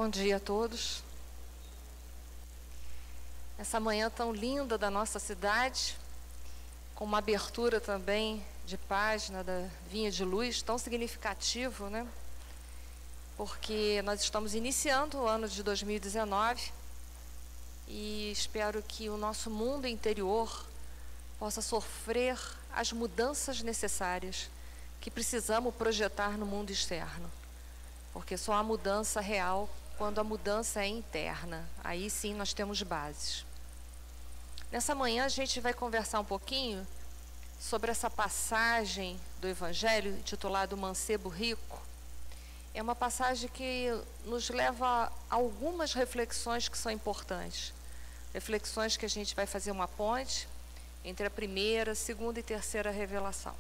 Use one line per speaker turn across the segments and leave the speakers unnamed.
Bom dia a todos. Essa manhã tão linda da nossa cidade, com uma abertura também de página da Vinha de Luz, tão significativo, né? Porque nós estamos iniciando o ano de 2019 e espero que o nosso mundo interior possa sofrer as mudanças necessárias que precisamos projetar no mundo externo. Porque só há mudança real quando a mudança é interna. Aí sim nós temos bases. Nessa manhã a gente vai conversar um pouquinho sobre essa passagem do Evangelho intitulado Mancebo Rico. É uma passagem que nos leva a algumas reflexões que são importantes. Reflexões que a gente vai fazer uma ponte entre a primeira, segunda e terceira revelação.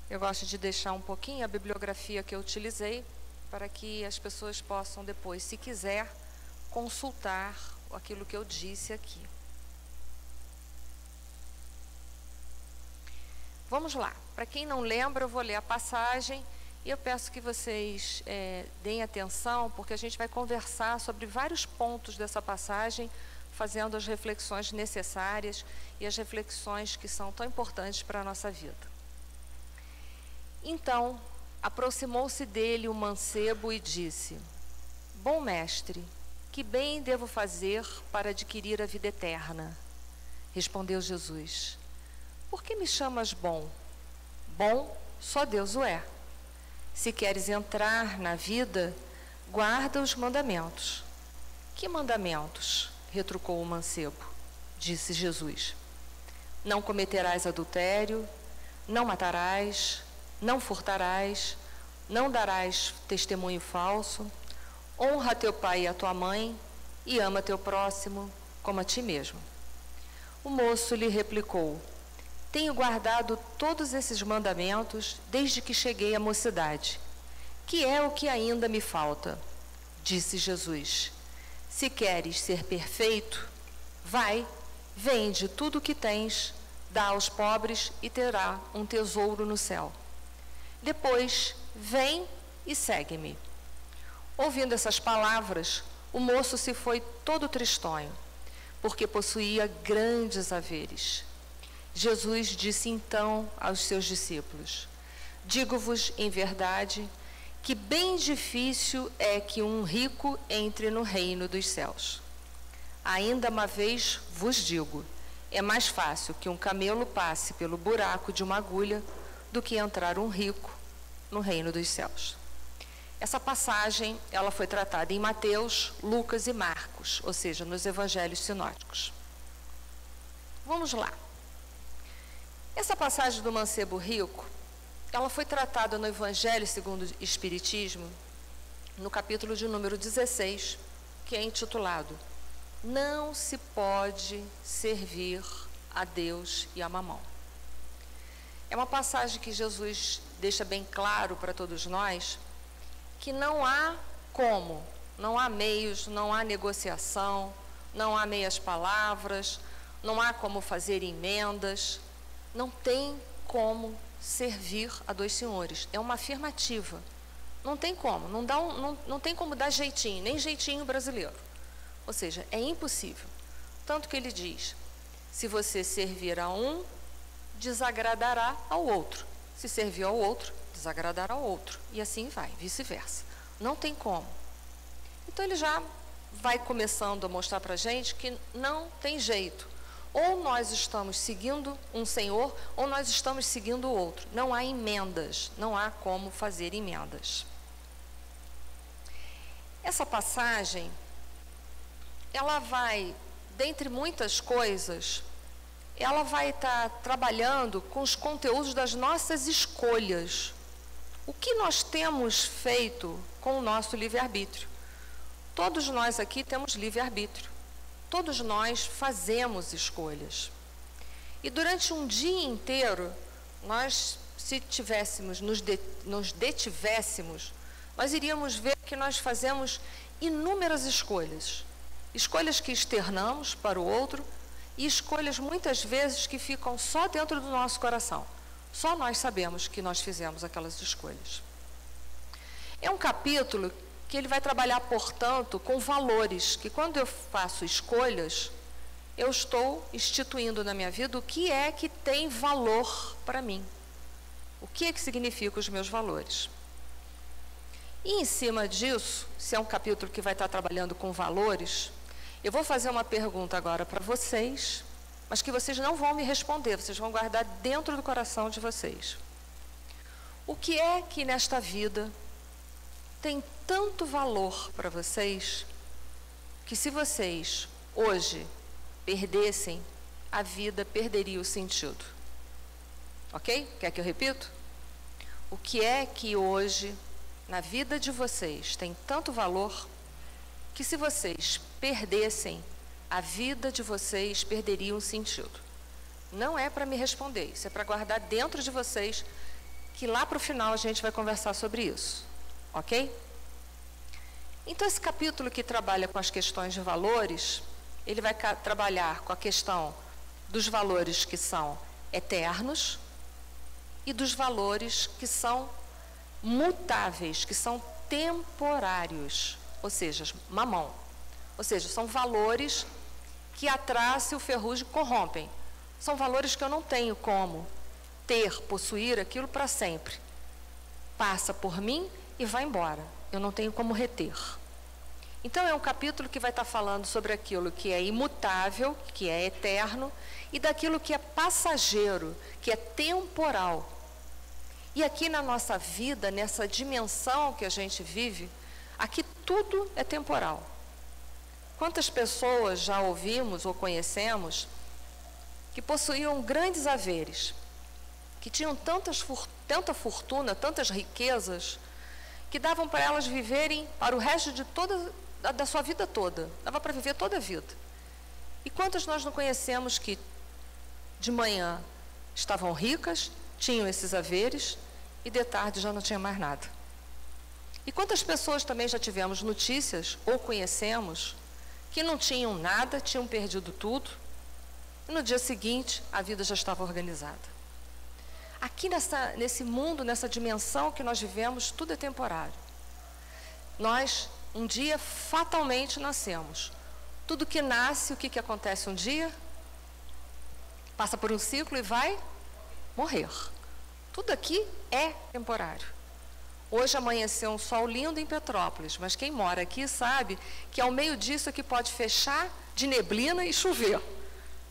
Eu gosto de deixar um pouquinho a bibliografia que eu utilizei para que as pessoas possam depois, se quiser, consultar aquilo que eu disse aqui. Vamos lá. Para quem não lembra, eu vou ler a passagem e eu peço que vocês deem atenção, porque a gente vai conversar sobre vários pontos dessa passagem, fazendo as reflexões necessárias e as reflexões que são tão importantes para a nossa vida. Então, aproximou-se dele o mancebo e disse: Bom mestre, que bem devo fazer para adquirir a vida eterna? Respondeu Jesus: Por que me chamas bom? Bom, só Deus o é. Se queres entrar na vida, guarda os mandamentos. Que mandamentos? Retrucou o mancebo. Disse Jesus: Não cometerás adultério, não matarás, não furtarás, não darás testemunho falso, honra teu pai e a tua mãe e ama teu próximo como a ti mesmo. O moço lhe replicou: Tenho guardado todos esses mandamentos desde que cheguei à mocidade. Que é o que ainda me falta? Disse Jesus: Se queres ser perfeito, vai, vende tudo o que tens, dá aos pobres e terá um tesouro no céu. Depois, vem e segue-me. Ouvindo essas palavras, o moço se foi todo tristonho, porque possuía grandes haveres. Jesus disse então aos seus discípulos: Digo-vos em verdade que bem difícil é que um rico entre no reino dos céus. Ainda uma vez vos digo, é mais fácil que um camelo passe pelo buraco de uma agulha do que entrar um rico no reino dos céus. Essa passagem, ela foi tratada em Mateus, Lucas e Marcos, ou seja, nos evangelhos sinóticos. Vamos lá. Essa passagem do mancebo rico, ela foi tratada no Evangelho segundo o Espiritismo, no capítulo de número 16, que é intitulado Não se pode servir a Deus e a mamão. É uma passagem que Jesus deixa bem claro para todos nós que não há como, não há meios, não há negociação, não há meias palavras, não há como fazer emendas, não tem como servir a dois senhores. É uma afirmativa. Não tem como, não tem como dar jeitinho, nem jeitinho brasileiro. Ou seja, é impossível. Tanto que ele diz, se você servir a um, desagradará ao outro. Se servir ao outro, desagradará ao outro. E assim vai, vice-versa. Não tem como. Então ele já vai começando a mostrar para a gente que não tem jeito. Ou nós estamos seguindo um senhor, ou nós estamos seguindo o outro. Não há emendas, não há como fazer emendas. Essa passagem, ela vai, dentre muitas coisas, ela vai estar trabalhando com os conteúdos das nossas escolhas. O que nós temos feito com o nosso livre-arbítrio? Todos nós aqui temos livre-arbítrio. Todos nós fazemos escolhas. E durante um dia inteiro, nós, se nos detivéssemos, nós iríamos ver que nós fazemos inúmeras escolhas. Escolhas que externamos para o outro e escolhas muitas vezes que ficam só dentro do nosso coração. Só nós sabemos que nós fizemos aquelas escolhas. É um capítulo que ele vai trabalhar, portanto, com valores, que quando eu faço escolhas, eu estou instituindo na minha vida o que é que tem valor para mim. O que é que significa os meus valores? E em cima disso, se é um capítulo que vai estar trabalhando com valores, eu vou fazer uma pergunta agora para vocês, mas que vocês não vão me responder, vocês vão guardar dentro do coração de vocês. O que é que nesta vida tem tanto valor para vocês, que se vocês hoje perdessem, a vida perderia o sentido? Ok? Quer que eu repito? O que é que hoje, na vida de vocês, tem tanto valor, que se vocês perdessem, a vida de vocês perderia o sentido? Não é para me responder, isso é para guardar dentro de vocês, que lá para o final a gente vai conversar sobre isso. Ok? Então, esse capítulo que trabalha com as questões de valores, ele vai trabalhar com a questão dos valores que são eternos e dos valores que são mutáveis, que são temporários, ou seja, mamão. Ou seja, são valores que a traça e o ferrugem corrompem. São valores que eu não tenho como ter, possuir aquilo para sempre. Passa por mim e vai embora. Eu não tenho como reter. Então, é um capítulo que vai estar falando sobre aquilo que é imutável, que é eterno, e daquilo que é passageiro, que é temporal. E aqui na nossa vida, nessa dimensão que a gente vive, aqui tudo é temporal. Quantas pessoas já ouvimos ou conhecemos que possuíam grandes haveres, que tinham tanta fortuna, tantas riquezas, que davam para elas viverem para o resto de da sua vida toda. Dava para viver toda a vida. E quantas nós não conhecemos que de manhã estavam ricas, tinham esses haveres, e de tarde já não tinha mais nada? E quantas pessoas também já tivemos notícias, ou conhecemos, que não tinham nada, tinham perdido tudo, e no dia seguinte a vida já estava organizada. Aqui nesse mundo, nessa dimensão que nós vivemos, tudo é temporário. Nós, um dia, fatalmente nascemos. Tudo que nasce, o que acontece um dia? Passa por um ciclo e vai morrer. Tudo aqui é temporário. Hoje amanheceu um sol lindo em Petrópolis, mas quem mora aqui sabe que ao meio disso aqui pode fechar de neblina e chover.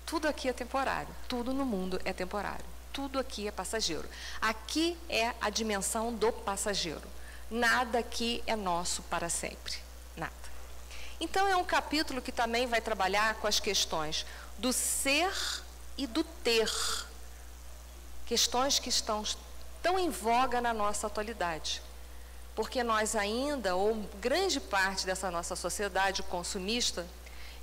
Tudo aqui é temporário, tudo no mundo é temporário. Tudo aqui é passageiro. Aqui é a dimensão do passageiro. Nada aqui é nosso para sempre. Nada. Então, é um capítulo que também vai trabalhar com as questões do ser e do ter. Questões que estão tão em voga na nossa atualidade. Porque nós ainda, ou grande parte dessa nossa sociedade consumista,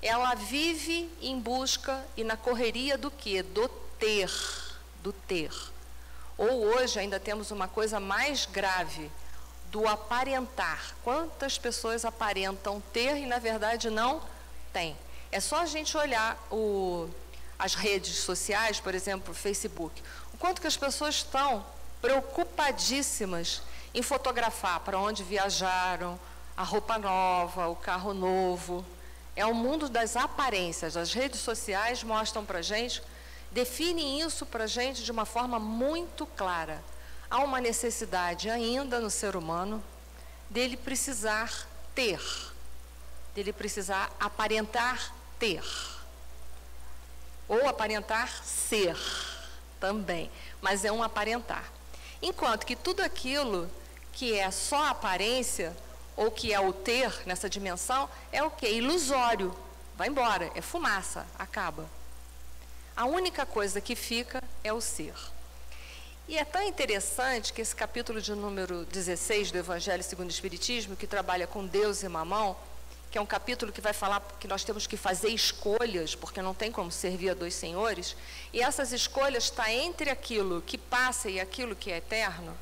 ela vive em busca e na correria do quê? Do ter. Do ter. Ou hoje ainda temos uma coisa mais grave, do aparentar. Quantas pessoas aparentam ter e na verdade não têm? É só a gente olhar as redes sociais, por exemplo, o Facebook. O quanto que as pessoas estão preocupadíssimas em fotografar para onde viajaram, a roupa nova, o carro novo. É o mundo das aparências. As redes sociais mostram para a gente, definem isso para a gente de uma forma muito clara. Há uma necessidade ainda no ser humano dele precisar ter, dele precisar aparentar ter, ou aparentar ser também, mas é um aparentar. Enquanto que tudo aquilo que é só aparência, ou que é o ter nessa dimensão, é o quê? Ilusório, vai embora, é fumaça, acaba. A única coisa que fica é o ser. E é tão interessante que esse capítulo de número 16 do Evangelho segundo o Espiritismo, que trabalha com Deus e Mamão, que é um capítulo que vai falar que nós temos que fazer escolhas, porque não tem como servir a dois senhores, e essas escolhas estão entre aquilo que passa e aquilo que é eterno.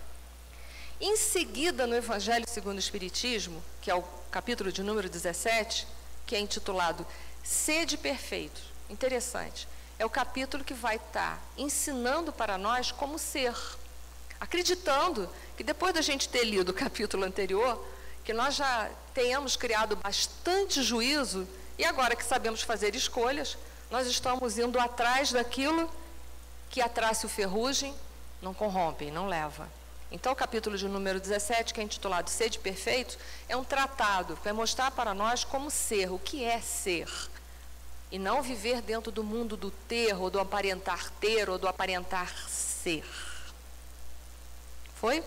Em seguida, no Evangelho segundo o Espiritismo, que é o capítulo de número 17, que é intitulado Sede Perfeito. Interessante. É o capítulo que vai estar ensinando para nós como ser. acreditando que depois da gente ter lido o capítulo anterior, que nós já tenhamos criado bastante juízo, e agora que sabemos fazer escolhas, nós estamos indo atrás daquilo que a traça e o ferrugem não corrompem, não leva. Então, o capítulo de número 17, que é intitulado Sede Perfeitos, é um tratado que vai mostrar para nós como ser, o que é ser. E não viver dentro do mundo do ter, ou do aparentar ter, ou do aparentar ser. Foi?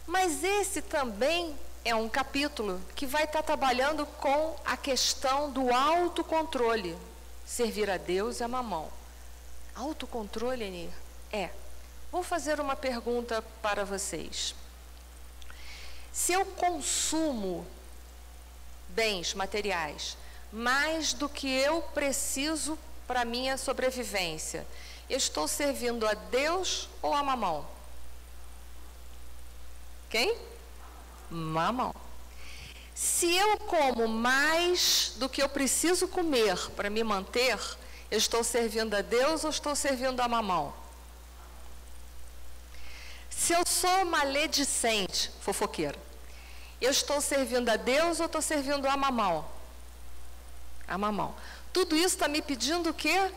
Mas esse também é um capítulo que vai estar trabalhando com a questão do autocontrole. Servir a Deus e a mamão. Autocontrole, Enir? Vou fazer uma pergunta para vocês. Se eu consumo bens materiais mais do que eu preciso para a minha sobrevivência, eu estou servindo a Deus ou a mamão? Quem? Mamão. Se eu como mais do que eu preciso comer para me manter, eu estou servindo a Deus ou estou servindo a mamão? Se eu sou maledicente, fofoqueira, eu estou servindo a Deus ou estou servindo a mamão? A mamão. Tudo isso está me pedindo o quê?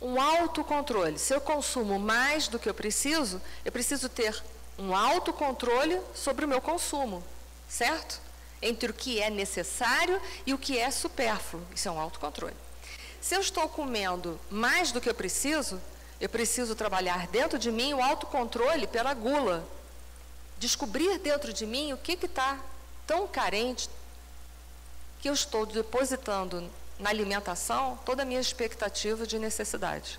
Um autocontrole. Se eu consumo mais do que eu preciso ter um autocontrole sobre o meu consumo, certo? Entre o que é necessário e o que é supérfluo. Isso é um autocontrole. Se eu estou comendo mais do que eu preciso trabalhar dentro de mim o autocontrole pela gula. Descobrir dentro de mim o que está tão carente que eu estou depositando na alimentação toda a minha expectativa de necessidade.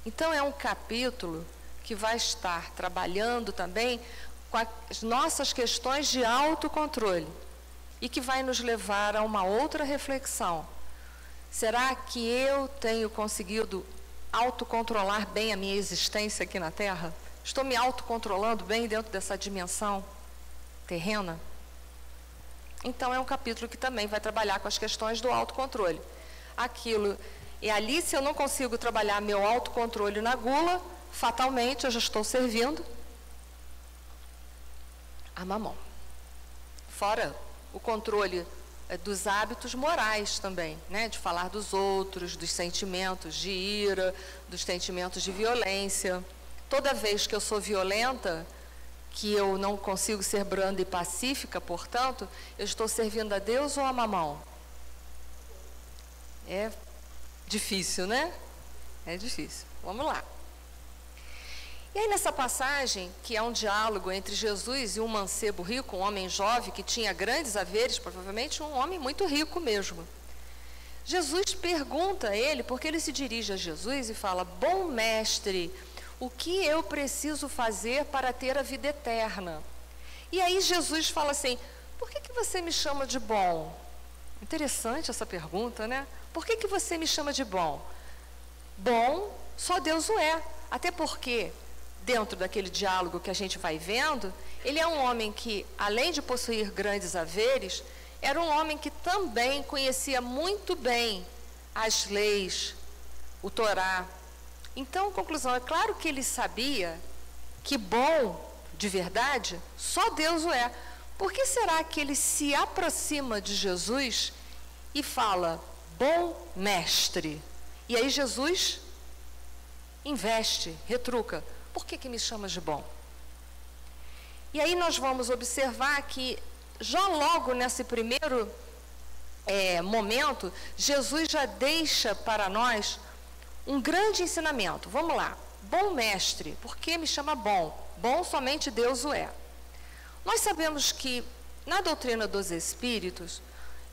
Então, é um capítulo que vai estar trabalhando também com as nossas questões de autocontrole e que vai nos levar a uma outra reflexão. Será que eu tenho conseguido autocontrolar bem a minha existência aqui na Terra? Estou me autocontrolando bem dentro dessa dimensão terrena? Então, é um capítulo que também vai trabalhar com as questões do autocontrole. E ali, se eu não consigo trabalhar meu autocontrole na gula, fatalmente eu já estou servindo a mamão. Fora o controle dos hábitos morais também, né? De falar dos outros, dos sentimentos de ira, dos sentimentos de violência. Toda vez que eu sou violenta, que eu não consigo ser branda e pacífica, portanto, eu estou servindo a Deus ou a mamão? É difícil, né? É difícil. Vamos lá. E aí, nessa passagem, que é um diálogo entre Jesus e um mancebo rico, um homem jovem que tinha grandes haveres, provavelmente um homem muito rico mesmo. Jesus pergunta a ele, porque ele se dirige a Jesus e fala: bom mestre, o que eu preciso fazer para ter a vida eterna? E aí Jesus fala assim: por que você me chama de bom? Interessante essa pergunta, né? Por que você me chama de bom? Bom, só Deus o é. Até porque, dentro daquele diálogo que a gente vai vendo, ele é um homem que, além de possuir grandes haveres, era um homem que também conhecia muito bem as leis, o Torá. Então, conclusão, é claro que ele sabia que bom, de verdade, só Deus o é. Por que será que ele se aproxima de Jesus e fala: bom mestre? E aí Jesus investe, retruca: por que me chamas de bom? E aí nós vamos observar que já logo nesse primeiro momento, Jesus já deixa para nós um grande ensinamento. Vamos lá. Bom mestre, por que me chama bom? Bom somente Deus o é. Nós sabemos que na doutrina dos Espíritos,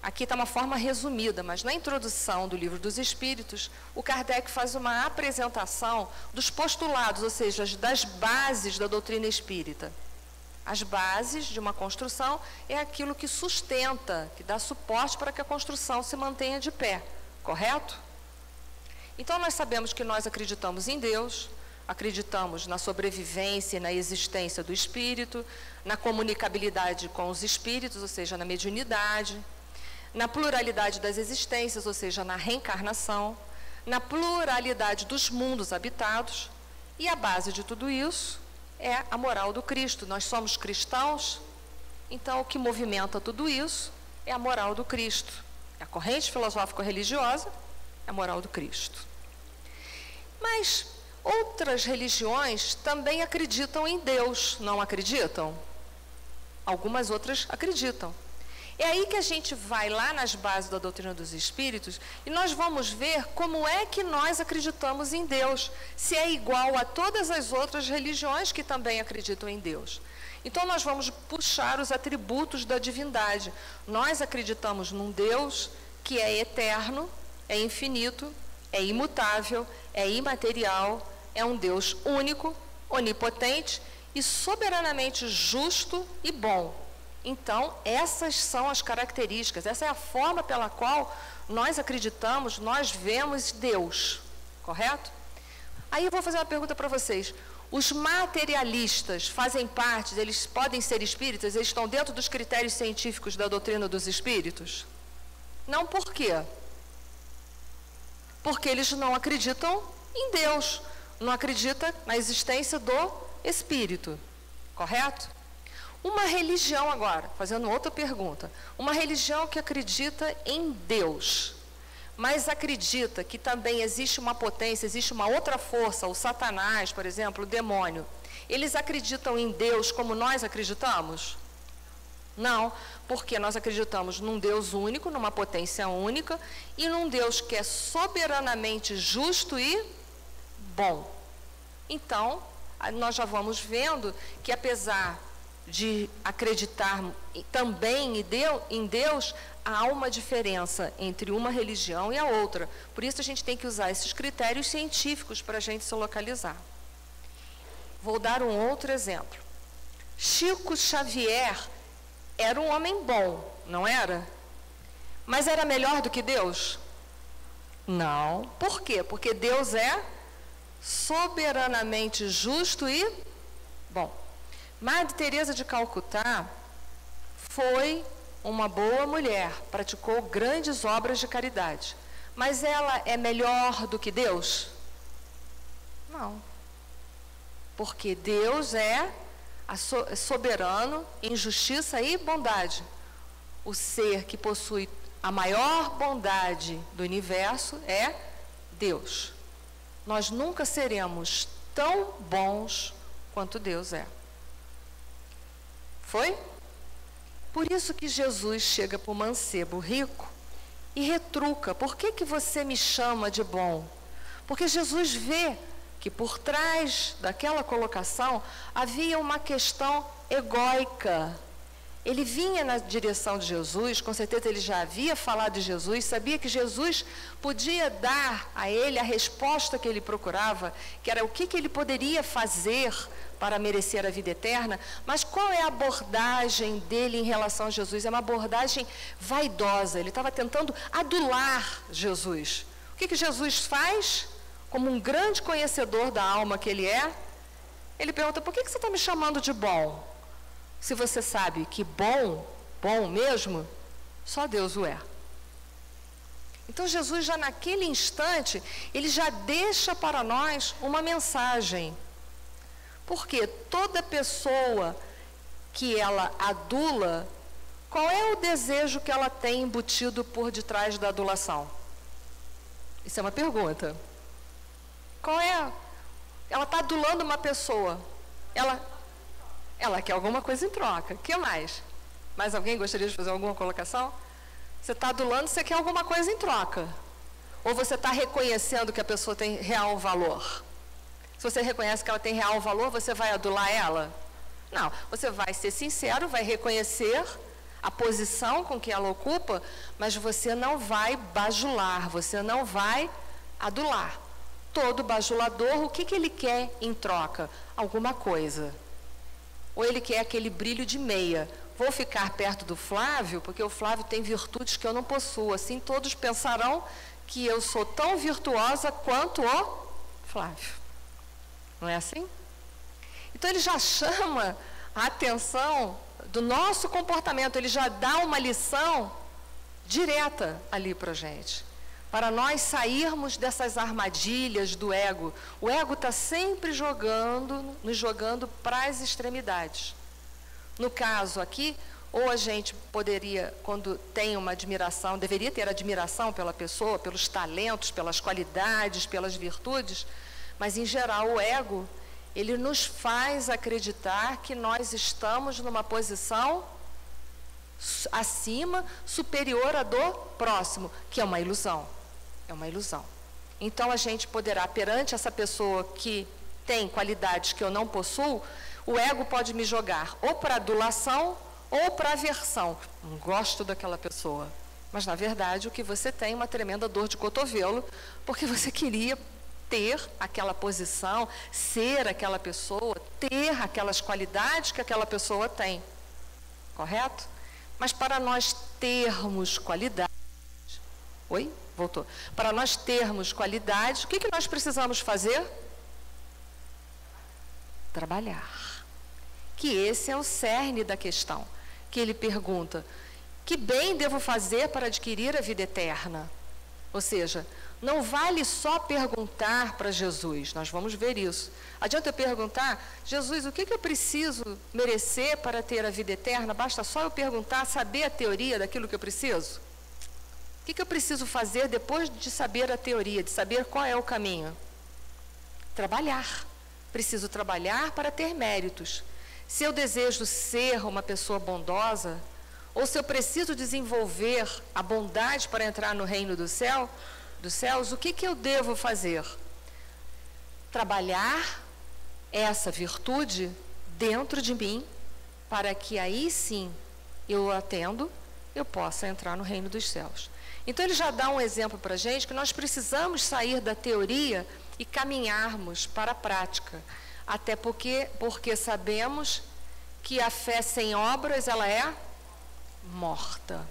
aqui está uma forma resumida, mas na introdução do Livro dos Espíritos, o Kardec faz uma apresentação dos postulados, ou seja, das bases da doutrina espírita. As bases de uma construção é aquilo que sustenta, que dá suporte para que a construção se mantenha de pé, correto? Então, nós sabemos que nós acreditamos em Deus, acreditamos na sobrevivência e na existência do espírito, na comunicabilidade com os espíritos, ou seja, na mediunidade, na pluralidade das existências, ou seja, na reencarnação, na pluralidade dos mundos habitados E a base de tudo isso é a moral do Cristo. Nós somos cristãos, então o que movimenta tudo isso é a moral do Cristo. A corrente filosófico-religiosa é a moral do Cristo. Mas outras religiões também acreditam em Deus, não acreditam? Algumas outras acreditam. É aí que a gente vai lá nas bases da doutrina dos Espíritos e nós vamos ver como é que nós acreditamos em Deus, se é igual a todas as outras religiões que também acreditam em Deus. Então nós vamos puxar os atributos da divindade. Nós acreditamos num Deus que é eterno, é infinito, é imutável, é imaterial, é um Deus único, onipotente e soberanamente justo e bom. Então, essas são as características, essa é a forma pela qual nós acreditamos, nós vemos Deus, correto? Aí eu vou fazer uma pergunta para vocês. Os materialistas fazem parte, eles podem ser espíritas, eles estão dentro dos critérios científicos da doutrina dos espíritos? Não, por quê? Porque eles não acreditam em Deus, não acreditam na existência do Espírito, correto? Uma religião agora, fazendo outra pergunta, uma religião que acredita em Deus, mas acredita que também existe uma potência, existe uma outra força, o Satanás, por exemplo, o demônio, eles acreditam em Deus como nós acreditamos? Não, porque nós acreditamos num Deus único, numa potência única, e num Deus que é soberanamente justo e bom. Então, nós já vamos vendo que apesar de acreditar também em Deus, há uma diferença entre uma religião e a outra. Por isso a gente tem que usar esses critérios científicos para a gente se localizar. Vou dar um outro exemplo. Chico Xavier era um homem bom, não era? Mas era melhor do que Deus? Não. Por quê? Porque Deus é soberanamente justo e bom. Madre Teresa de Calcutá foi uma boa mulher, praticou grandes obras de caridade. Mas ela é melhor do que Deus? Não. Porque Deus é soberano em justiça e bondade. O ser que possui a maior bondade do universo é Deus. Nós nunca seremos tão bons quanto Deus é. Foi? Por isso que Jesus chega para o mancebo rico e retruca. Por que que você me chama de bom? Porque Jesus vê que por trás daquela colocação havia uma questão egóica. Ele vinha na direção de Jesus, com certeza ele já havia falado de Jesus, sabia que Jesus podia dar a ele a resposta que ele procurava, que era o que ele poderia fazer para merecer a vida eterna, mas qual é a abordagem dele em relação a Jesus? É uma abordagem vaidosa, ele estava tentando adular Jesus. O que Jesus faz? Como um grande conhecedor da alma que ele é, ele pergunta, por que você está me chamando de bom? Se você sabe que bom mesmo, só Deus o é. Então Jesus já naquele instante, ele já deixa para nós uma mensagem. Porque toda pessoa que ela adula, qual é o desejo que ela tem embutido por detrás da adulação? Isso é uma pergunta. Qual é? Ela está adulando uma pessoa. Ela quer alguma coisa em troca. O que mais? Mais alguém gostaria de fazer alguma colocação? Você está adulando, você quer alguma coisa em troca. Ou você está reconhecendo que a pessoa tem real valor? Se você reconhece que ela tem real valor, você vai adular ela? Não. Você vai ser sincero, vai reconhecer a posição com que ela ocupa, mas você não vai bajular, você não vai adular. Todo bajulador, o que ele quer em troca? Alguma coisa. Ou ele quer aquele brilho de meia. Vou ficar perto do Flávio, porque o Flávio tem virtudes que eu não possuo. Assim todos pensarão que eu sou tão virtuosa quanto o Flávio. Não é assim? Então ele já chama a atenção do nosso comportamento, ele já dá uma lição direta ali para a gente. para nós sairmos dessas armadilhas do ego. O ego está sempre nos jogando para as extremidades. No caso aqui, ou a gente poderia, quando tem uma admiração, deveria ter admiração pela pessoa, pelos talentos, pelas qualidades, pelas virtudes, mas em geral o ego, ele nos faz acreditar que nós estamos numa posição acima, superior à do próximo, que é uma ilusão. É uma ilusão. Então a gente poderá, perante essa pessoa que tem qualidades que eu não possuo, o ego pode me jogar ou para adulação ou para aversão. Não gosto daquela pessoa. Mas, na verdade, o que você tem é uma tremenda dor de cotovelo, porque você queria ter aquela posição, ser aquela pessoa, ter aquelas qualidades que aquela pessoa tem. Correto? Mas para nós termos qualidade... Oi? Voltou. Para nós termos qualidade, o que nós precisamos fazer? Trabalhar. Que esse é o cerne da questão. Que ele pergunta, que bem devo fazer para adquirir a vida eterna? Ou seja, não vale só perguntar para Jesus, nós vamos ver isso. Adianta eu perguntar, Jesus, o que eu preciso merecer para ter a vida eterna? Basta só eu perguntar, saber a teoria daquilo que eu preciso? O que eu preciso fazer depois de saber a teoria, de saber qual é o caminho? Trabalhar. Preciso trabalhar para ter méritos. Se eu desejo ser uma pessoa bondosa, ou se eu preciso desenvolver a bondade para entrar no reino dos céus, o que eu devo fazer? Trabalhar essa virtude dentro de mim, para que aí sim eu possa entrar no reino dos céus. Então ele já dá um exemplo para a gente que nós precisamos sair da teoria e caminharmos para a prática. Até porque sabemos que a fé sem obras, ela é morta.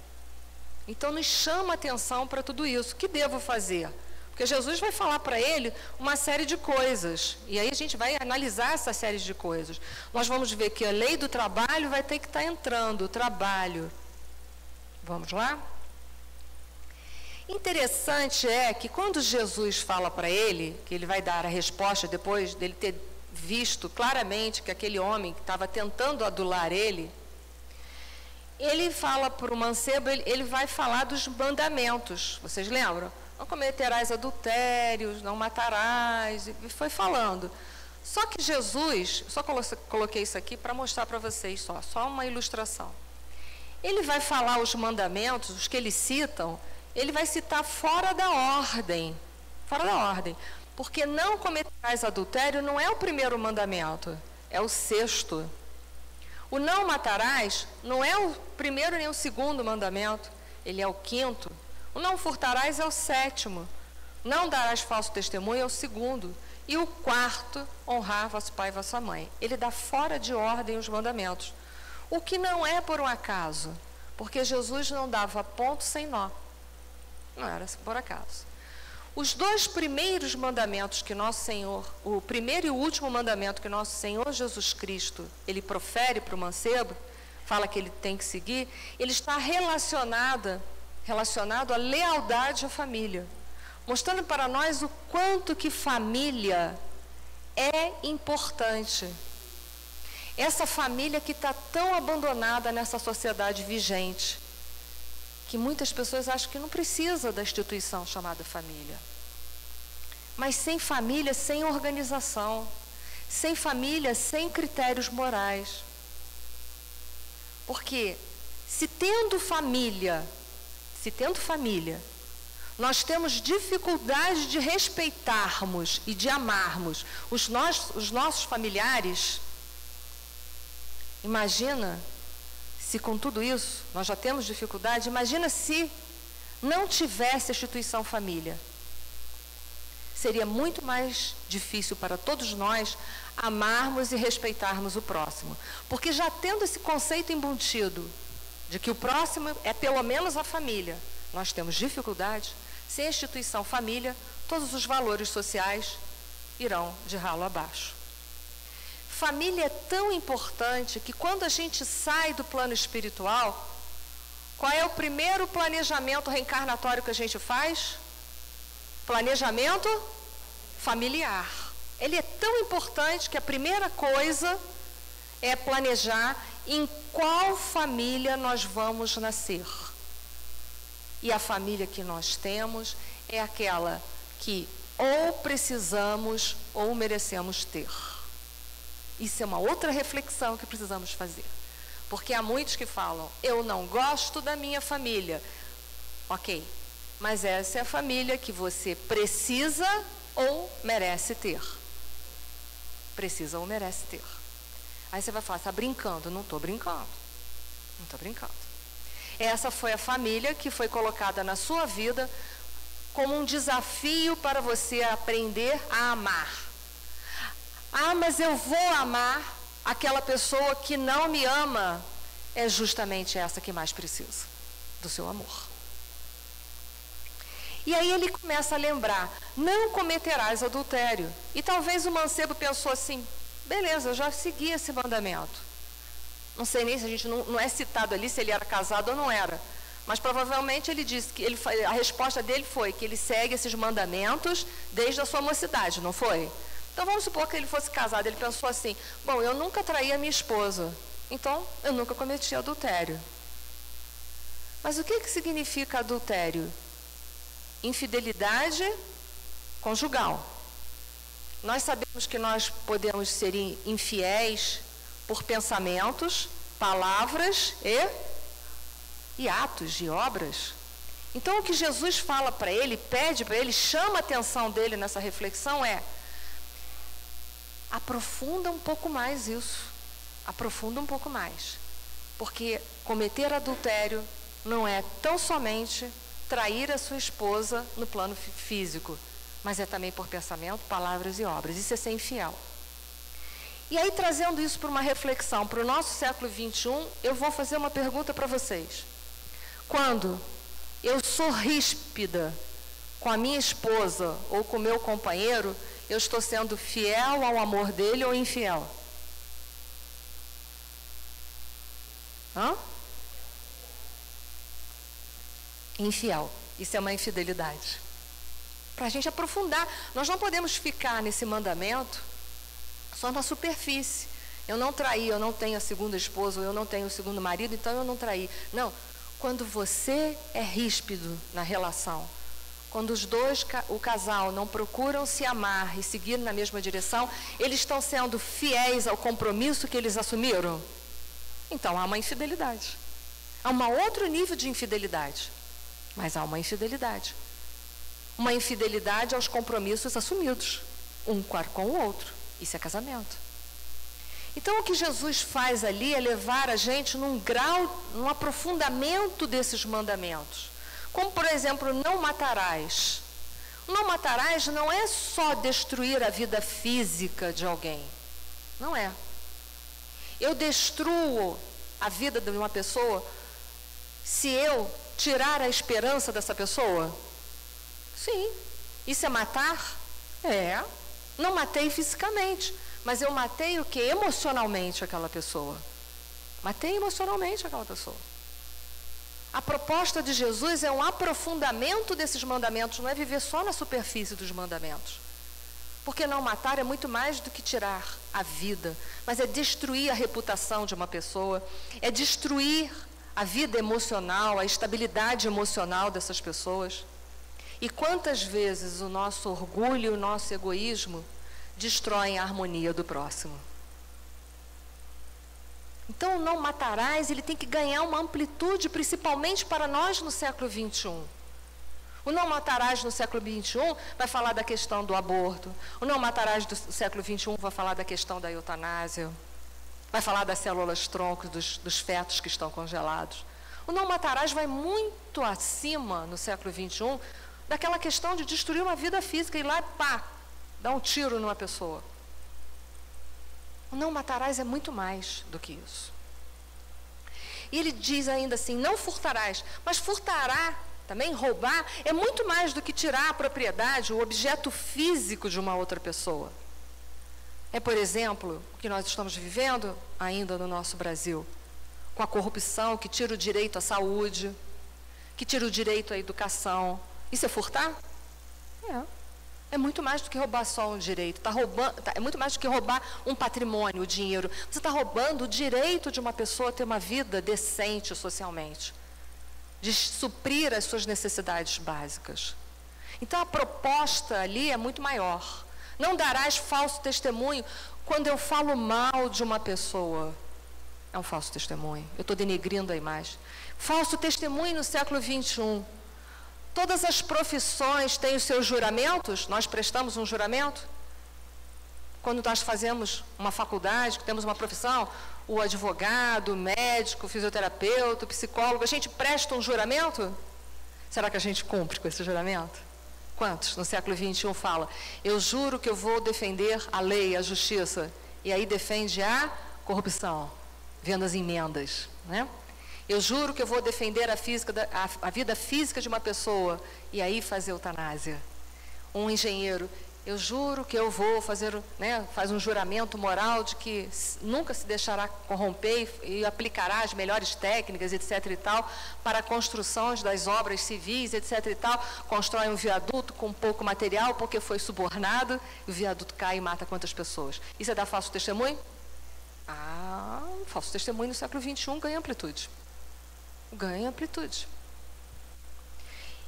Então nos chama a atenção para tudo isso. O que devo fazer? Porque Jesus vai falar para ele uma série de coisas. E aí a gente vai analisar essa série de coisas. Nós vamos ver que a lei do trabalho vai ter que estar entrando, o trabalho. Vamos lá? Interessante é que quando Jesus fala para ele, que ele vai dar a resposta depois dele ter visto claramente que aquele homem que estava tentando adular ele fala para o mancebo, ele vai falar dos mandamentos. Vocês lembram? Não cometerás adultérios, não matarás, e foi falando. Só que Jesus, só coloquei isso aqui para mostrar para vocês só uma ilustração. Ele vai falar os mandamentos, os que ele citam, ele vai citar fora da ordem. Fora da ordem. Porque não cometerás adultério não é o primeiro mandamento, é o sexto. O não matarás não é o primeiro nem o segundo mandamento, ele é o quinto. O não furtarás é o sétimo. Não darás falso testemunho é o segundo. E o quarto, honrar vosso pai e vossa mãe. Ele dá fora de ordem os mandamentos. O que não é por um acaso, porque Jesus não dava ponto sem nó. Não era por acaso. Os dois primeiros mandamentos que nosso Senhor, o primeiro e o último mandamento que nosso Senhor Jesus Cristo, ele profere para o mancebo, fala que ele tem que seguir, ele está relacionado à lealdade à família, mostrando para nós o quanto que família é importante. Essa família que está tão abandonada nessa sociedade vigente, que muitas pessoas acham que não precisa da instituição chamada família. Mas sem família, sem organização, sem família, sem critérios morais. Porque se tendo família, nós temos dificuldade de respeitarmos e de amarmos os nossos familiares, imagina se com tudo isso nós já temos dificuldade, imagina se não tivesse a instituição família. Seria muito mais difícil para todos nós amarmos e respeitarmos o próximo. Porque já tendo esse conceito embutido de que o próximo é pelo menos a família, nós temos dificuldade. Sem a instituição família, todos os valores sociais irão de ralo abaixo. Família é tão importante que quando a gente sai do plano espiritual, qual é o primeiro planejamento reencarnatório que a gente faz? Planejamento familiar. Ele é tão importante que a primeira coisa é planejar em qual família nós vamos nascer. E a família que nós temos é aquela que ou precisamos ou merecemos ter. Isso é uma outra reflexão que precisamos fazer. Porque há muitos que falam, eu não gosto da minha família. Ok, mas essa é a família que você precisa ou merece ter. Precisa ou merece ter. Aí você vai falar, está brincando? Não estou brincando. Não estou brincando. Essa foi a família que foi colocada na sua vida como um desafio para você aprender a amar. Ah, mas eu vou amar aquela pessoa que não me ama. É justamente essa que mais precisa do seu amor. E aí ele começa a lembrar, não cometerás adultério. E talvez o mancebo pensou assim, beleza, eu já segui esse mandamento. Não sei nem se a gente não é citado ali se ele era casado ou não era. Mas provavelmente ele disse que a resposta dele foi que ele segue esses mandamentos desde a sua mocidade, não foi? Então vamos supor que ele fosse casado, ele pensou assim, bom, eu nunca traí a minha esposa, então eu nunca cometi adultério. Mas o que significa adultério? Infidelidade conjugal. Nós sabemos que nós podemos ser infiéis por pensamentos, palavras e atos e obras. Então o que Jesus fala para ele, pede para ele, chama a atenção dele nessa reflexão é, aprofunda um pouco mais isso. Aprofunda um pouco mais. Porque cometer adultério não é tão somente trair a sua esposa no plano físico, mas é também por pensamento, palavras e obras. Isso é ser infiel. E aí, trazendo isso para uma reflexão, para o nosso século XXI, eu vou fazer uma pergunta para vocês. Quando eu sou ríspida com a minha esposa ou com o meu companheiro, eu estou sendo fiel ao amor dele ou infiel? Hã? Infiel. Isso é uma infidelidade. Para a gente aprofundar, nós não podemos ficar nesse mandamento só na superfície. Eu não traí, eu não tenho a segunda esposa, ou eu não tenho o segundo marido, então eu não traí. Não, quando você é ríspido na relação, quando os dois, o casal, não procuram se amar e seguir na mesma direção, eles estão sendo fiéis ao compromisso que eles assumiram? Então há uma infidelidade. Há um outro nível de infidelidade, mas há uma infidelidade. Uma infidelidade aos compromissos assumidos, um com o outro. Isso é casamento. Então o que Jesus faz ali é levar a gente num grau, num aprofundamento desses mandamentos. Como, por exemplo, não matarás. Não matarás não é só destruir a vida física de alguém. Não é. Eu destruo a vida de uma pessoa se eu tirar a esperança dessa pessoa? Sim. Isso é matar? É. Não matei fisicamente, mas eu matei o quê? Emocionalmente aquela pessoa. Matei emocionalmente aquela pessoa. A proposta de Jesus é um aprofundamento desses mandamentos, não é viver só na superfície dos mandamentos. Porque não matar é muito mais do que tirar a vida, mas é destruir a reputação de uma pessoa, é destruir a vida emocional, a estabilidade emocional dessas pessoas. E quantas vezes o nosso orgulho e o nosso egoísmo destroem a harmonia do próximo? Então, o não matarás, ele tem que ganhar uma amplitude, principalmente para nós no século XXI. O não matarás no século XXI vai falar da questão do aborto. O não matarás do século XXI vai falar da questão da eutanásia. Vai falar das células-tronco, dos fetos que estão congelados. O não matarás vai muito acima, no século XXI, daquela questão de destruir uma vida física e lá, pá, dar um tiro numa pessoa. O não matarás é muito mais do que isso. E ele diz ainda assim, não furtarás, mas furtará, também roubar, é muito mais do que tirar a propriedade, o objeto físico de uma outra pessoa. É, por exemplo, o que nós estamos vivendo ainda no nosso Brasil, com a corrupção que tira o direito à saúde, que tira o direito à educação. Isso é furtar? É muito mais do que roubar só um direito. É muito mais do que roubar um patrimônio, o dinheiro. Você está roubando o direito de uma pessoa ter uma vida decente socialmente, de suprir as suas necessidades básicas. Então, a proposta ali é muito maior. Não darás falso testemunho. Quando eu falo mal de uma pessoa, é um falso testemunho. Eu estou denegrindo a imagem. Falso testemunho no século XXI. Todas as profissões têm os seus juramentos. Nós prestamos um juramento. Quando nós fazemos uma faculdade, que temos uma profissão, o advogado, o médico, o fisioterapeuta, o psicólogo, a gente presta um juramento? Será que a gente cumpre com esse juramento? Quantos no século XXI fala, eu juro que eu vou defender a lei, a justiça, e aí defende a corrupção, vendo as emendas, né? Eu juro que eu vou defender a vida física de uma pessoa, e aí fazer eutanásia. Um engenheiro, eu juro que eu vou fazer, né, faz um juramento moral de que nunca se deixará corromper e aplicará as melhores técnicas, etc. e tal, para a construção das obras civis, etc. e tal. Constrói um viaduto com pouco material porque foi subornado, e o viaduto cai e mata quantas pessoas? Isso é dar falso testemunho? Falso testemunho no século XXI ganha amplitude. Ganha amplitude.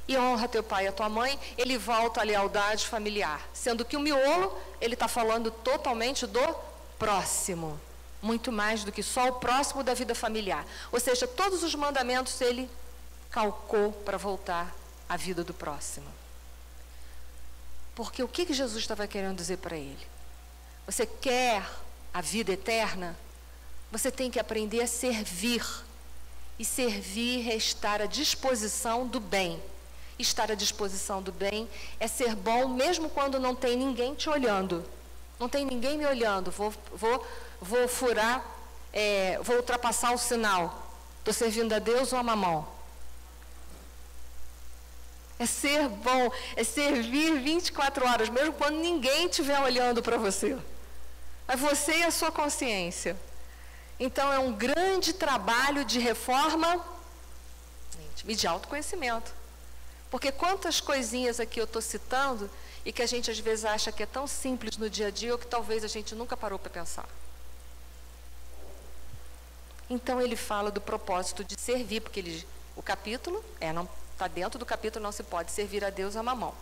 E honra teu pai e a tua mãe, ele volta à lealdade familiar. Sendo que o miolo, ele está falando totalmente do próximo. Muito mais do que só o próximo da vida familiar. Ou seja, todos os mandamentos ele calcou para voltar à vida do próximo. Porque o que Jesus estava querendo dizer para ele? Você quer a vida eterna? Você tem que aprender a servir. E servir é estar à disposição do bem. Estar à disposição do bem é ser bom mesmo quando não tem ninguém te olhando. Não tem ninguém me olhando. Vou furar, vou ultrapassar o sinal. Estou servindo a Deus ou a mamão? É ser bom, é servir 24 horas, mesmo quando ninguém estiver olhando para você. É você e a sua consciência. Então, é um grande trabalho de reforma e de autoconhecimento. Porque quantas coisinhas aqui eu estou citando e que a gente às vezes acha que é tão simples no dia a dia ou que talvez a gente nunca parou para pensar. Então, ele fala do propósito de servir, porque o capítulo, não está dentro do capítulo, não se pode servir a Deus a mamão.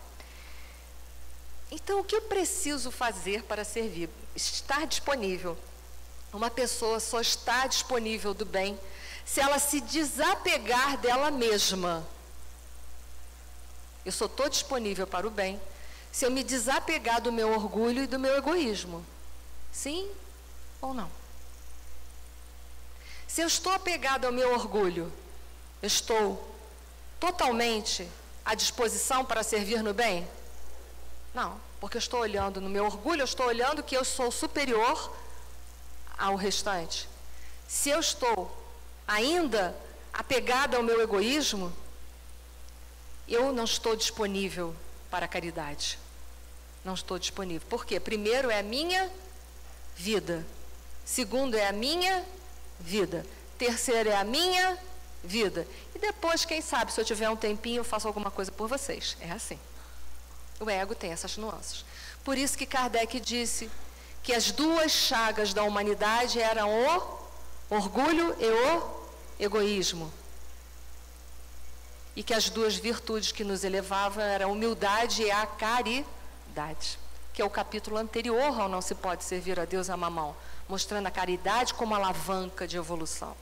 Então, o que eu preciso fazer para servir? Estar disponível. Uma pessoa só está disponível do bem se ela se desapegar dela mesma. Eu só estou disponível para o bem se eu me desapegar do meu orgulho e do meu egoísmo. Sim ou não? Se eu estou apegado ao meu orgulho, eu estou totalmente à disposição para servir no bem? Não, porque eu estou olhando no meu orgulho, eu estou olhando que eu sou superior ao restante. Se eu estou ainda apegado ao meu egoísmo, eu não estou disponível para a caridade. Não estou disponível. Por quê? Primeiro é a minha vida. Segundo é a minha vida. Terceiro é a minha vida. E depois, quem sabe, se eu tiver um tempinho, eu faço alguma coisa por vocês. É assim. O ego tem essas nuances. Por isso que Kardec disse que as duas chagas da humanidade eram o orgulho e o egoísmo. E que as duas virtudes que nos elevavam eram a humildade e a caridade, que é o capítulo anterior ao Não se pode servir a Deus a mamão, mostrando a caridade como alavanca de evolução.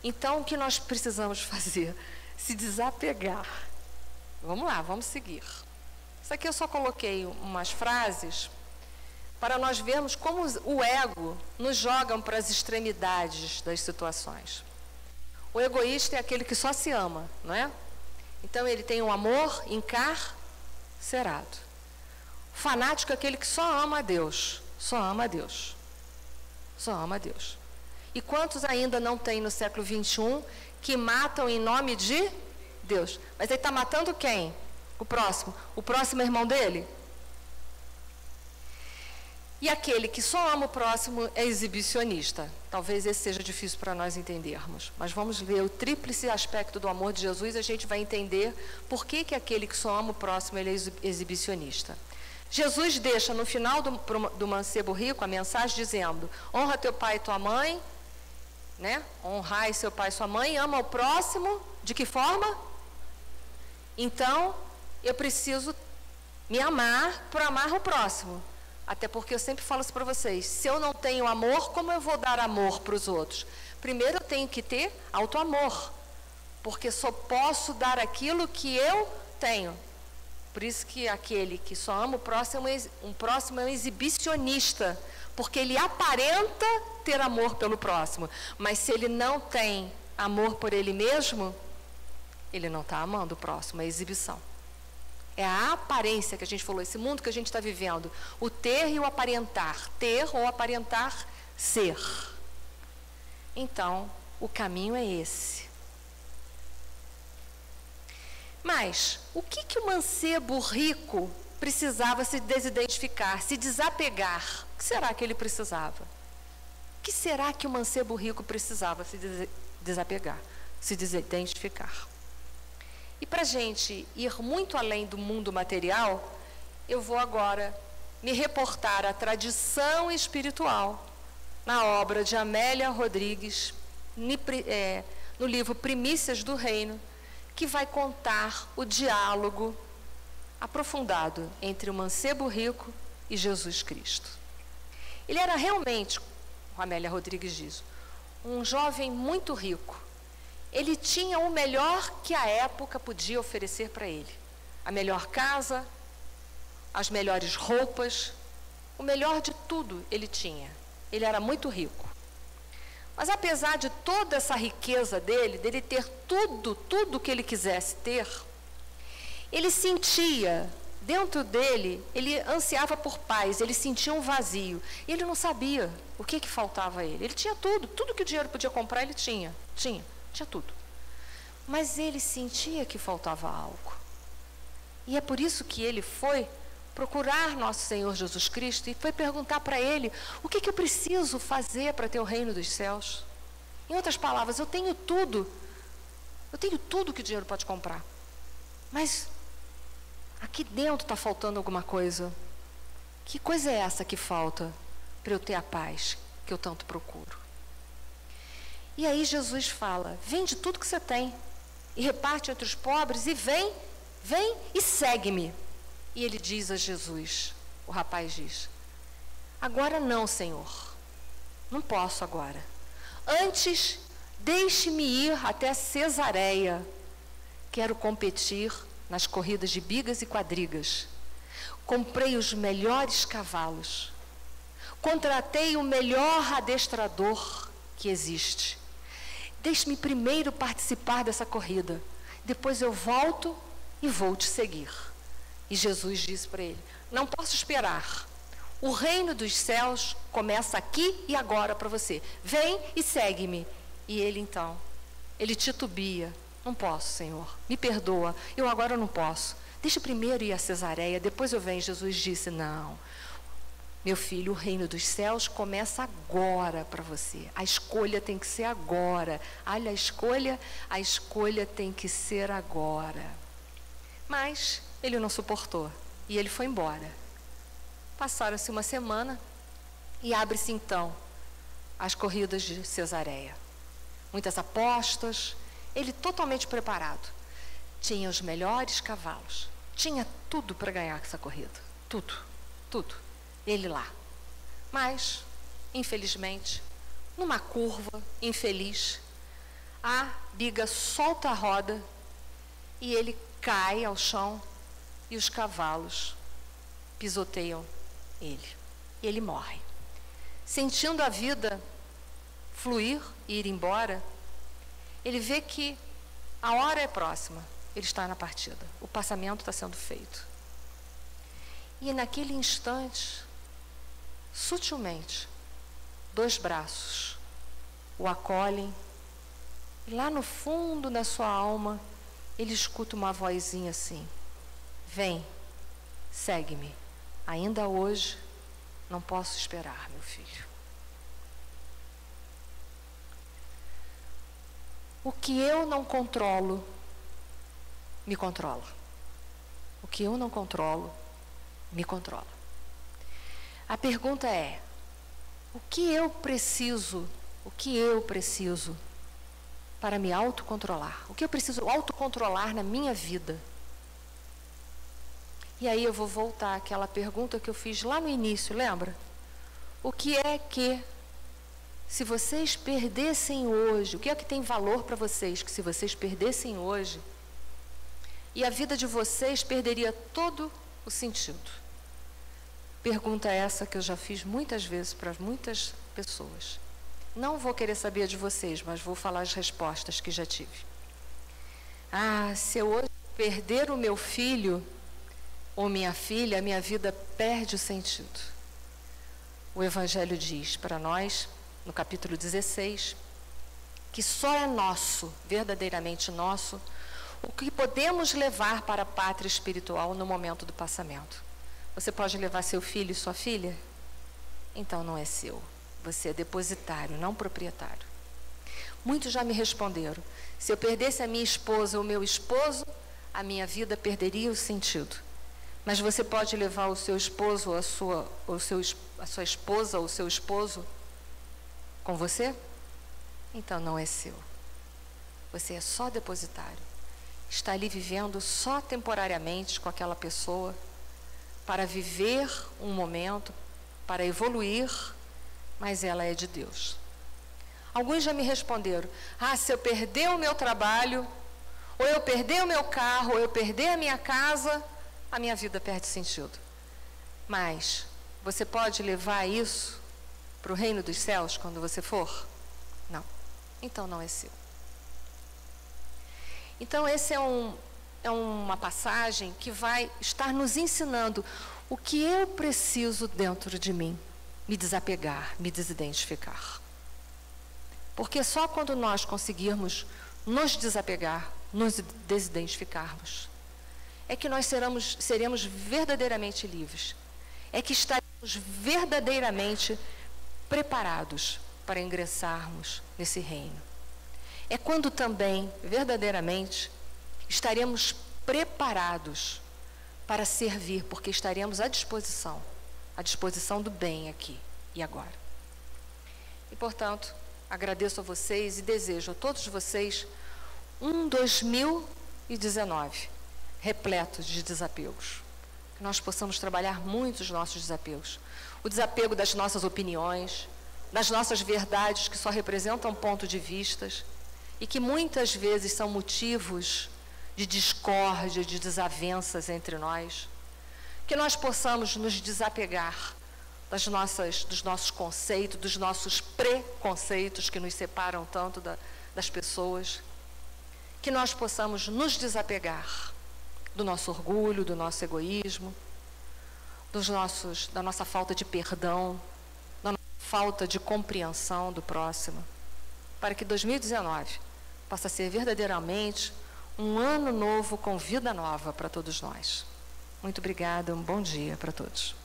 Então, o que nós precisamos fazer? Se desapegar. Vamos lá, vamos seguir. Isso aqui eu só coloquei umas frases para nós vermos como o ego nos joga para as extremidades das situações. O egoísta é aquele que só se ama, não é? Então ele tem um amor encarcerado. O fanático é aquele que só ama a Deus, só ama a Deus, só ama a Deus. E quantos ainda não tem no século XXI que matam em nome de Deus? Mas ele está matando quem? O próximo. O próximo é irmão dele? E aquele que só ama o próximo é exibicionista. Talvez esse seja difícil para nós entendermos. Mas vamos ver o tríplice aspecto do amor de Jesus, a gente vai entender por que aquele que só ama o próximo ele é exibicionista. Jesus deixa no final do mancebo rico a mensagem dizendo: honra teu pai e tua mãe, né? Honrai seu pai e sua mãe, ama o próximo. De que forma? Então, eu preciso me amar para amar o próximo. Até porque eu sempre falo isso para vocês, se eu não tenho amor, como eu vou dar amor para os outros? Primeiro eu tenho que ter auto-amor, porque só posso dar aquilo que eu tenho. Por isso que aquele que só ama o próximo é um exibicionista, porque ele aparenta ter amor pelo próximo, mas se ele não tem amor por ele mesmo, ele não está amando o próximo, é exibição. É a aparência que a gente falou, esse mundo que a gente está vivendo, o ter e o aparentar, ter ou aparentar ser. Então, o caminho é esse. Mas, o que o mancebo rico precisava se desidentificar, se desapegar? O que será que ele precisava? O que será que o mancebo rico precisava se desapegar, se desidentificar? E para a gente ir muito além do mundo material, eu vou agora me reportar à tradição espiritual, na obra de Amélia Rodrigues, no livro Primícias do Reino, que vai contar o diálogo aprofundado entre o mancebo rico e Jesus Cristo. Ele era realmente, Amélia Rodrigues diz, um jovem muito rico. Ele tinha o melhor que a época podia oferecer para ele. A melhor casa, as melhores roupas, o melhor de tudo ele tinha. Ele era muito rico. Mas apesar de toda essa riqueza dele ter tudo que ele quisesse ter, ele sentia, dentro dele, ele ansiava por paz, ele sentia um vazio. E ele não sabia o que faltava a ele. Ele tinha tudo que o dinheiro podia comprar, ele tinha tudo. Mas ele sentia que faltava algo. E é por isso que ele foi procurar nosso Senhor Jesus Cristo e foi perguntar para ele: o que eu preciso fazer para ter o reino dos céus? Em outras palavras, eu tenho tudo que o dinheiro pode comprar. Mas aqui dentro está faltando alguma coisa. Que coisa é essa que falta para eu ter a paz que eu tanto procuro? E aí Jesus fala: vende tudo que você tem e reparte entre os pobres e vem e segue-me. E ele diz a Jesus, o rapaz diz: agora não, Senhor, não posso agora. Antes, deixe-me ir até Cesareia. Quero competir nas corridas de bigas e quadrigas. Comprei os melhores cavalos. Contratei o melhor adestrador que existe. Deixe-me primeiro participar dessa corrida. Depois eu volto e vou te seguir. E Jesus disse para ele: não posso esperar. O reino dos céus começa aqui e agora para você. Vem e segue-me. E ele então, ele titubia: não posso, Senhor, me perdoa, eu agora não posso. Deixa primeiro ir a Cesareia, depois eu venho. Jesus disse: não, meu filho, o reino dos céus começa agora para você. A escolha tem que ser agora. Olha, a escolha tem que ser agora. Mas ele não suportou e ele foi embora. Passaram-se uma semana e abre-se então as corridas de Cesareia. Muitas apostas, ele totalmente preparado. Tinha os melhores cavalos, tinha tudo para ganhar essa corrida. Tudo. Ele lá. Mas, infelizmente, numa curva infeliz, a biga solta a roda e ele cai ao chão e os cavalos pisoteiam ele. E ele morre. Sentindo a vida fluir e ir embora, ele vê que a hora é próxima. Ele está na partida. O passamento está sendo feito. E naquele instante, sutilmente, 2 braços o acolhem. E lá no fundo da sua alma, ele escuta uma vozinha assim: vem, segue-me. Ainda hoje Não posso esperar, meu filho. O que eu não controlo, me controla. O que eu não controlo, me controla. A pergunta é, o que eu preciso para me autocontrolar? O que eu preciso autocontrolar na minha vida? E aí eu vou voltar àquela pergunta que eu fiz lá no início, lembra? O que é que, se vocês perdessem hoje, o que é que tem valor para vocês, que se vocês perdessem hoje, e a vida de vocês perderia todo o sentido? Pergunta essa que eu já fiz muitas vezes para muitas pessoas. Não vou querer saber de vocês, mas vou falar as respostas que já tive. Se eu hoje perder o meu filho ou minha filha, a minha vida perde o sentido. O Evangelho diz para nós, no capítulo 16, que só é nosso, verdadeiramente nosso, o que podemos levar para a pátria espiritual no momento do passamento. Você pode levar seu filho e sua filha? Então não é seu. Você é depositário, não proprietário. Muitos já me responderam, se eu perdesse a minha esposa ou o meu esposo, a minha vida perderia o sentido. Mas você pode levar o seu esposo ou a sua esposa ou o seu esposo com você? Então não é seu. Você é só depositário. Está ali vivendo só temporariamente com aquela pessoa para viver um momento, para evoluir, mas ela é de Deus. Alguns já me responderam, se eu perder o meu trabalho, ou eu perder o meu carro, ou eu perder a minha casa, a minha vida perde sentido. Mas você pode levar isso para o reino dos céus quando você for? Não. Então não é seu. Então esse é uma passagem que vai estar nos ensinando o que eu preciso dentro de mim. Me desapegar, me desidentificar. Porque só quando nós conseguirmos nos desapegar, nos desidentificarmos, é que nós seremos verdadeiramente livres. É que estaremos verdadeiramente preparados para ingressarmos nesse reino. É quando também, verdadeiramente, estaremos preparados para servir, porque estaremos à disposição do bem aqui e agora. E, portanto, agradeço a vocês e desejo a todos vocês um 2019 repleto de desapegos. Que nós possamos trabalhar muito os nossos desapegos. O desapego das nossas opiniões, das nossas verdades que só representam ponto de vistas e que muitas vezes são motivos de discórdia, de desavenças entre nós. Que nós possamos nos desapegar dos nossos conceitos, dos nossos preconceitos que nos separam tanto das pessoas. Que nós possamos nos desapegar do nosso orgulho, do nosso egoísmo, da nossa falta de perdão, da nossa falta de compreensão do próximo, para que 2019 possa ser verdadeiramente um ano novo com vida nova para todos nós. Muito obrigada, um bom dia para todos.